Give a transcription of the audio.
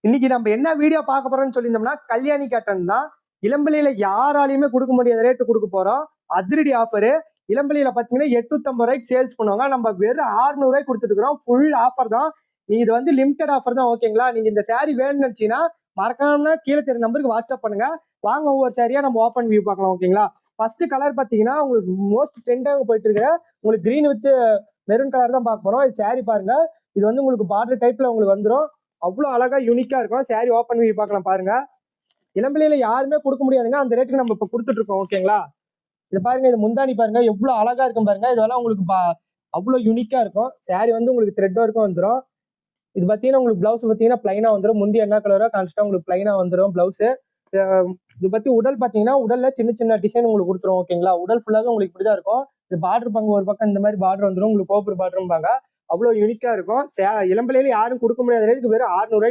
இன்னைக்கு நம்ம என்ன வீடியோ பார்க்க போறோம்னு சொல்லியிருந்தோம்னா கல்யாணி காட்டன் தான். இளம்பிள்ளையில யாராலையுமே கொடுக்க முடியாத ரேட்டு கொடுக்க போறோம். அதிரடி ஆஃபரு. இளம்பிள்ளையில பாத்தீங்கன்னா 850 ரூபாய்க்கு சேல்ஸ் பண்ணுவாங்க. நம்ம வெறும் 600 ரூபாய்க்கு கொடுத்துட்டு இருக்கிறோம். ஃபுல் ஆஃபர் தான். நீங்க இது வந்து லிமிடெட் ஆஃபர் தான். ஓகேங்களா? நீங்க இந்த saree வேணும்னு நினைச்சீங்கன்னா மறக்காம கீழே தெரிய நம்பருக்கு வாட்ஸ்அப் பண்ணுங்க. வாங்க ஒவ்வொரு சாரியா நம்ம ஓப்பன் வியூ பார்க்கலாம். ஓகேங்களா? ஃபர்ஸ்ட் கலர் பாத்தீங்கன்னா உங்களுக்கு மோஸ்ட் ட்ரெண்டாக போயிட்டு இருக்கிற உங்களுக்கு கிரீன் வித் மெரூன் கலர் தான் பார்க்க போறோம். இது saree பாருங்க. இது வந்து உங்களுக்கு பார்டர் டைப்ல உங்களுக்கு வந்துடும். அவ்வளோ அழகா யூனிக்கா இருக்கும். சாரி ஓப்பன் பண்ணி பார்க்கலாம் பாருங்க. இளம்பிள்ளையில யாருமே கொடுக்க முடியாதுங்க. அந்த ரேட்டுக்கு நம்ம இப்ப கொடுத்துட்டு இருக்கோம். ஓகேங்களா? இது பாருங்க, இது முந்தானி பாருங்க எவ்வளவு அழகா இருக்கும் பாருங்க. இதெல்லாம் உங்களுக்கு அவ்வளோ யூனிக்கா இருக்கும். சாரி வந்து உங்களுக்கு த்ரெட் ஒர்க்கும் வந்துடும். இது பார்த்தீங்கன்னா உங்களுக்கு பிளவுஸ் பார்த்தீங்கன்னா பிளைனா வந்துடும். முந்தி என்ன கலரோ கான்ஸ்டா உங்களுக்கு பிளைனா வந்துடும் பிளவுஸ். இது பத்தி உடல் பார்த்தீங்கன்னா உடல்ல சின்ன சின்ன டிசைன் உங்களுக்கு கொடுத்துரும். ஓகேங்களா? உடல் ஃபுல்லாவே உங்களுக்கு இப்படிதான் இருக்கும். இது பார்டர் பங்கு ஒரு பக்கம் இந்த மாதிரி பார்டர் வந்துடும். உங்களுக்கு கோப்பர் பார்டரும் பாங்க. அவ்வளோ யூனிக்கா இருக்கும். இளம்பிள்ளையில யாரும் கொடுக்க முடியாத ரேட்டுக்கு வெறும் 600 ரூபாய்க்கு